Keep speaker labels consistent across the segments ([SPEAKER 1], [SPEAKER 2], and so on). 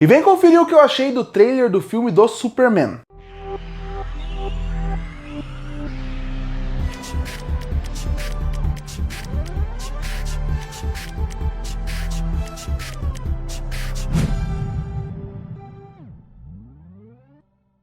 [SPEAKER 1] E vem conferir o que eu achei do trailer do filme do Superman.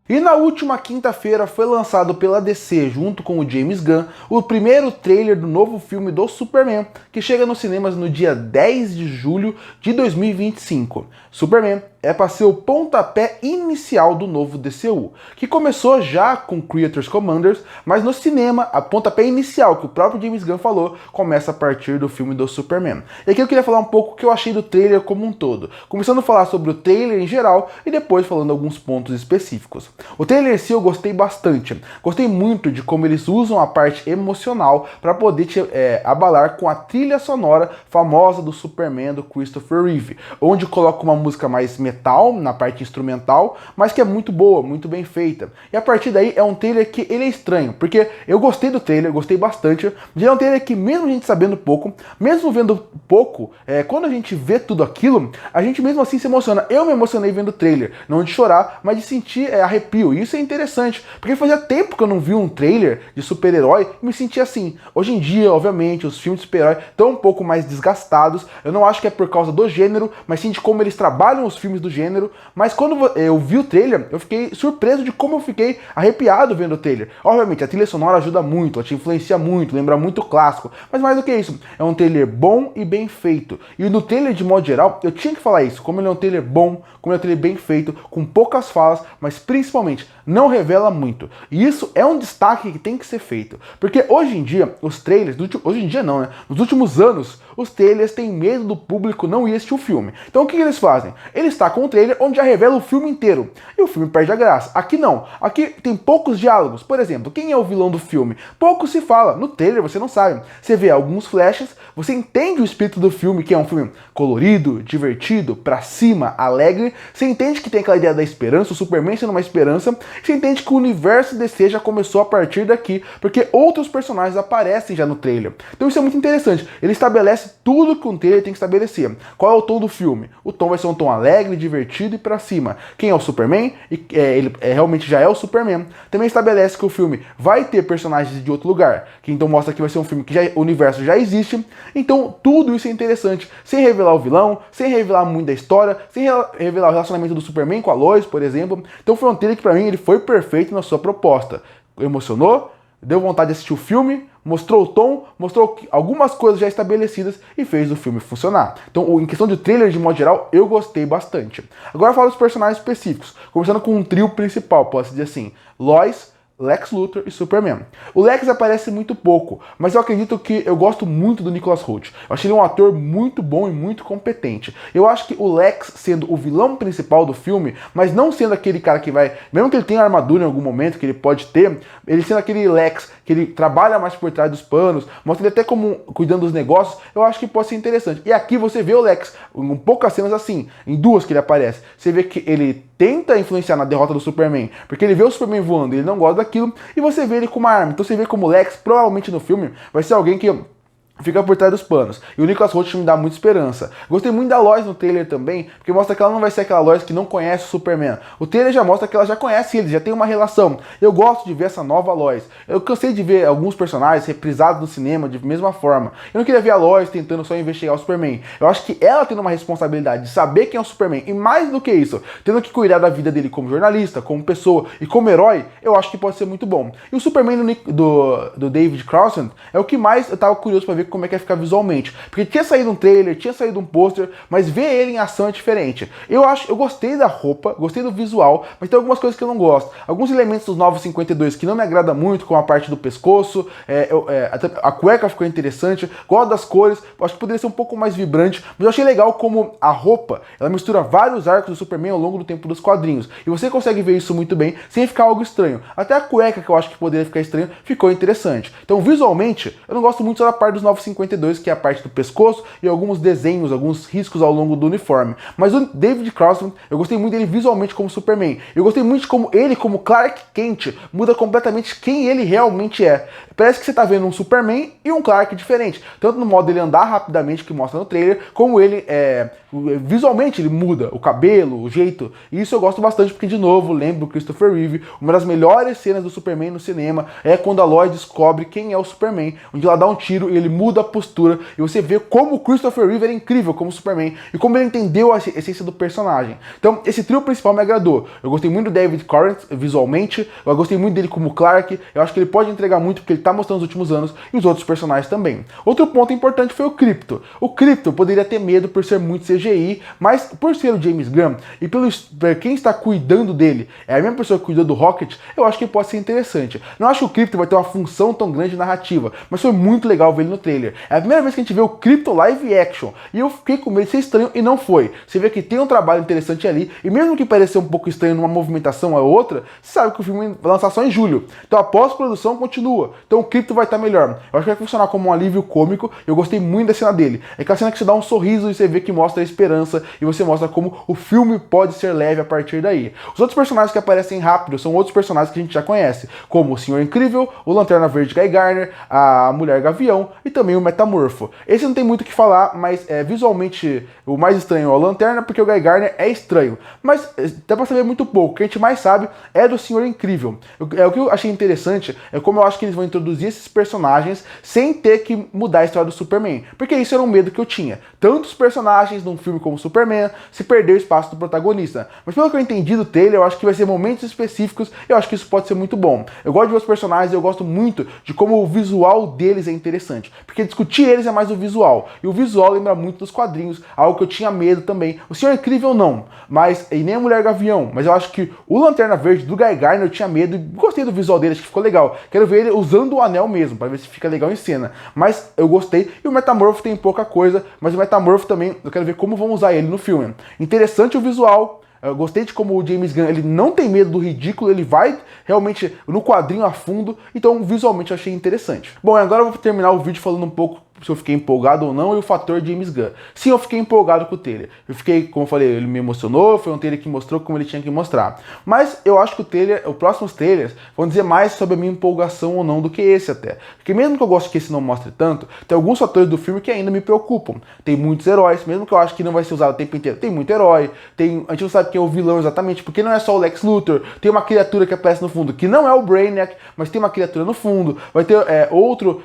[SPEAKER 1] E na última quinta-feira foi lançado pela DC, junto com o James Gunn, o primeiro trailer do novo filme do Superman, que chega nos cinemas no dia 10 de julho de 2025. Superman é para ser o pontapé inicial do novo DCU, que começou já com Creators Commanders, mas no cinema, a pontapé inicial, que o próprio James Gunn falou, começa a partir do filme do Superman. E aqui eu queria falar um pouco o que eu achei do trailer como um todo, começando a falar sobre o trailer em geral e depois falando alguns pontos específicos. O trailer em si eu gostei bastante, gostei muito de como eles usam a parte emocional para poder te abalar com a trilha sonora famosa do Superman do Christopher Reeve, onde coloca uma música mais metal na parte instrumental, mas que é muito boa, muito bem feita. E a partir daí é um trailer que ele é estranho, porque eu gostei do trailer, gostei bastante, de é um trailer que mesmo a gente sabendo pouco, mesmo vendo pouco, quando a gente vê tudo aquilo, a gente mesmo assim se emociona. Eu me emocionei vendo o trailer, não de chorar, mas de sentir arrepio. E isso é interessante, porque fazia tempo que eu não vi um trailer de super-herói e me sentia assim. Hoje em dia, obviamente, os filmes de super-herói estão um pouco mais desgastados, eu não acho que é por causa do gênero, mas sim de como eles trabalham os filmes do gênero, mas quando eu vi o trailer, eu fiquei surpreso de como eu fiquei arrepiado vendo o trailer. Obviamente, a trilha sonora ajuda muito, ela te influencia muito, lembra muito o clássico, mas mais do que isso, é um trailer bom e bem feito. E no trailer, de modo geral, eu tinha que falar isso, como ele é um trailer bom, como ele é um trailer bem feito, com poucas falas, mas principalmente não revela muito. E isso é um destaque que tem que ser feito, porque hoje em dia, os trailers, hoje em dia não, né? Nos últimos anos, os trailers têm medo do público não ir assistir o filme. Então o que eles fazem? Eles tacam um trailer onde já revela o filme inteiro. E o filme perde a graça. Aqui não. Aqui tem poucos diálogos. Por exemplo, quem é o vilão do filme? Pouco se fala. No trailer você não sabe. Você vê alguns flashes, você entende o espírito do filme, que é um filme colorido, divertido, pra cima, alegre. Você entende que tem aquela ideia da esperança, o Superman sendo uma esperança. Você entende que o universo DC já começou a partir daqui, porque outros personagens aparecem já no trailer. Então isso é muito interessante. Ele estabelece tudo que um trailer tem que estabelecer. Qual é o tom do filme? O tom vai ser um tom alegre, divertido e pra cima. Quem é o Superman? Ele realmente já é o Superman. Também estabelece que o filme vai ter personagens de outro lugar, que então mostra que vai ser um filme que o universo já existe. Então tudo isso é interessante, sem revelar o vilão, sem revelar muito da história, sem revelar o relacionamento do Superman com a Lois, por exemplo. Então foi um trailer que pra mim ele foi perfeito na sua proposta. Emocionou, deu vontade de assistir o filme, mostrou o tom, mostrou algumas coisas já estabelecidas e fez o filme funcionar. Então, em questão de trailer, de modo geral, eu gostei bastante. Agora eu falo dos personagens específicos, começando com um trio principal, posso dizer assim, Lois, Lex Luthor e Superman. O Lex aparece muito pouco, mas eu acredito que eu gosto muito do Nicholas Hoult. Eu achei ele um ator muito bom e muito competente. Eu acho que o Lex sendo o vilão principal do filme, mas não sendo aquele cara que vai, mesmo que ele tenha armadura em algum momento, que ele pode ter, ele sendo aquele Lex que ele trabalha mais por trás dos panos, mostra ele até como cuidando dos negócios, eu acho que pode ser interessante. E aqui você vê o Lex, em poucas cenas assim, em duas que ele aparece, você vê que ele tenta influenciar na derrota do Superman, porque ele vê o Superman voando e ele não gosta daquilo, e você vê ele com uma arma. Então você vê como o Lex, provavelmente no filme, vai ser alguém que fica por trás dos panos. E o Nicholas Hoult me dá muita esperança. Gostei muito da Lois no trailer também, porque mostra que ela não vai ser aquela Lois que não conhece o Superman. O trailer já mostra que ela já conhece ele, já tem uma relação. Eu gosto de ver essa nova Lois. Eu cansei de ver alguns personagens reprisados no cinema de mesma forma. Eu não queria ver a Lois tentando só investigar o Superman. Eu acho que ela tendo uma responsabilidade de saber quem é o Superman, e mais do que isso, tendo que cuidar da vida dele como jornalista, como pessoa e como herói, eu acho que pode ser muito bom. E o Superman do David Crossan é o que mais eu tava curioso pra ver como é que ia ficar visualmente. Porque tinha saído um trailer, tinha saído um pôster, mas ver ele em ação é diferente. Eu gostei da roupa, gostei do visual, mas tem algumas coisas que eu não gosto. Alguns elementos dos Novos 52 que não me agrada muito, como a parte do pescoço, a cueca ficou interessante, gosto das cores, acho que poderia ser um pouco mais vibrante, mas eu achei legal como a roupa, ela mistura vários arcos do Superman ao longo do tempo dos quadrinhos. E você consegue ver isso muito bem, sem ficar algo estranho. Até a cueca, que eu acho que poderia ficar estranho, ficou interessante. Então, visualmente, eu não gosto muito só da parte dos Novos 52, que é a parte do pescoço e alguns desenhos, alguns riscos ao longo do uniforme. Mas o David Crossan, eu gostei muito dele visualmente como Superman. Eu gostei muito de como ele, como Clark Kent, muda completamente quem ele realmente é. Parece que você tá vendo um Superman e um Clark diferente. Tanto no modo dele andar rapidamente, que mostra no trailer, como ele Visualmente ele muda, o cabelo, o jeito, e isso eu gosto bastante porque, de novo, lembro do Christopher Reeve, uma das melhores cenas do Superman no cinema é quando a Lois descobre quem é o Superman, onde ela dá um tiro e ele muda a postura, e você vê como o Christopher Reeve era incrível como Superman, e como ele entendeu a essência do personagem. Então, esse trio principal me agradou. Eu gostei muito do David Corrent, visualmente, eu gostei muito dele como Clark, eu acho que ele pode entregar muito porque ele tá mostrando nos últimos anos, e os outros personagens também. Outro ponto importante foi o Krypto. O Krypto poderia ter medo por ser muito CGI, mas por ser o James Gunn, e pelo quem está cuidando dele, é a mesma pessoa que cuidou do Rocket, eu acho que pode ser interessante. Não acho que o Krypto vai ter uma função tão grande narrativa, mas foi muito legal ver ele no trailer. É a primeira vez que a gente vê o Krypto live action, e eu fiquei com medo de ser estranho, e não foi. Você vê que tem um trabalho interessante ali, e mesmo que pareça um pouco estranho numa movimentação ou outra, você sabe que o filme vai lançar só em julho. Então a pós-produção continua. Então o Krypto vai estar melhor. Eu acho que vai funcionar como um alívio cômico, eu gostei muito da cena dele. É aquela cena que você dá um sorriso e você vê que mostra a esperança, e você mostra como o filme pode ser leve a partir daí. Os outros personagens que aparecem rápido são outros personagens que a gente já conhece, como o Senhor Incrível, o Lanterna Verde Guy Gardner, a Mulher Gavião e também o Metamorfo. Esse não tem muito o que falar, mas visualmente o mais estranho é o Lanterna, porque o Guy Gardner é estranho. Mas dá pra saber muito pouco. O que a gente mais sabe é do Senhor Incrível. O que eu achei interessante é como eu acho que eles vão introduzir esses personagens sem ter que mudar a história do Superman. Porque isso era um medo que eu tinha. Tantos personagens num filme como Superman, se perder o espaço do protagonista. Mas pelo que eu entendi do trailer, eu acho que vai ser momentos específicos, e eu acho que isso pode ser muito bom. Eu gosto de ver os personagens, eu gosto muito de como o visual deles é interessante. Porque discutir eles é mais o visual. E o visual lembra muito dos quadrinhos, algo que eu tinha medo também. O Senhor Incrível não, e nem a Mulher Gavião. Mas eu acho que o Lanterna Verde do Guy Gardner eu tinha medo e gostei do visual dele, acho que ficou legal. Quero ver ele usando o anel mesmo, para ver se fica legal em cena. Mas eu gostei. E o Metamorfo tem pouca coisa, mas o Metamorfo também, eu quero ver como vão usar ele no filme. Interessante o visual. Eu gostei de como o James Gunn, ele não tem medo do ridículo, ele vai realmente no quadrinho a fundo, então visualmente eu achei interessante. Bom, agora eu vou terminar o vídeo falando um pouco se eu fiquei empolgado ou não, e o fator James Gunn. Sim, eu fiquei empolgado com o trailer. Eu fiquei, como eu falei, ele me emocionou, foi um trailer que mostrou como ele tinha que mostrar. Mas eu acho que os próximos trailers vão dizer mais sobre a minha empolgação ou não do que esse até. Porque mesmo que eu goste que esse não mostre tanto, tem alguns fatores do filme que ainda me preocupam. Tem muitos heróis, mesmo que eu acho que não vai ser usado o tempo inteiro. Tem muito herói, a gente não sabe quem é o vilão exatamente, porque não é só o Lex Luthor, tem uma criatura que aparece no fundo, que não é o Brainiac, mas tem uma criatura no fundo, vai ter outro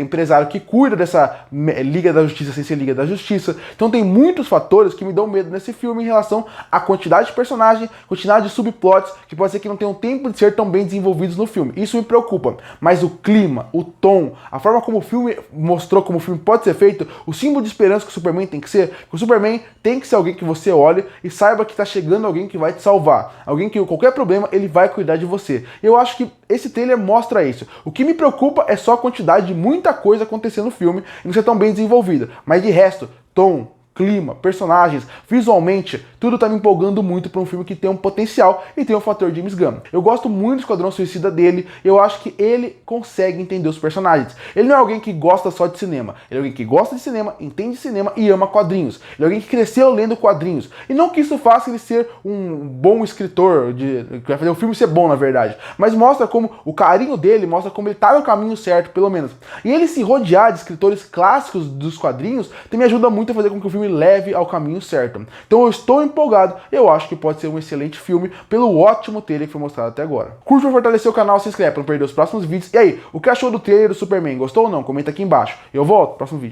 [SPEAKER 1] empresário que cuida dessa Liga da Justiça sem ser Liga da Justiça. Então tem muitos fatores que me dão medo nesse filme em relação à quantidade de personagem, quantidade de subplots, que pode ser que não tenham tempo de ser tão bem desenvolvidos no filme. Isso me preocupa. Mas o clima, o tom, a forma como o filme mostrou como o filme pode ser feito, o símbolo de esperança que o Superman tem que ser, o Superman tem que ser alguém que você olhe e saiba que tá chegando alguém que vai te salvar. Alguém que qualquer problema, ele vai cuidar de você. Eu acho que esse trailer mostra isso. O que me preocupa é só a quantidade de muita coisa acontecendo no filme e não ser tão bem desenvolvida. Mas de resto, tom, clima, personagens, visualmente, tudo tá me empolgando muito para um filme que tem um potencial e tem o fator James Gunn. Eu gosto muito do Esquadrão Suicida dele, eu acho que ele consegue entender os personagens. Ele não é alguém que gosta só de cinema, ele é alguém que gosta de cinema, entende cinema e ama quadrinhos. Ele é alguém que cresceu lendo quadrinhos. E não que isso faça ele ser um bom escritor, que vai fazer o filme ser bom, na verdade, mas mostra como o carinho dele, mostra como ele tá no caminho certo, pelo menos. E ele se rodear de escritores clássicos dos quadrinhos também ajuda muito a fazer com que o filme leve ao caminho certo. Então eu estou empolgado, eu acho que pode ser um excelente filme pelo ótimo trailer que foi mostrado até agora. Curte para fortalecer o canal, se inscreve para não perder os próximos vídeos. E aí, o que achou do trailer do Superman? Gostou ou não? Comenta aqui embaixo. Eu volto no próximo vídeo.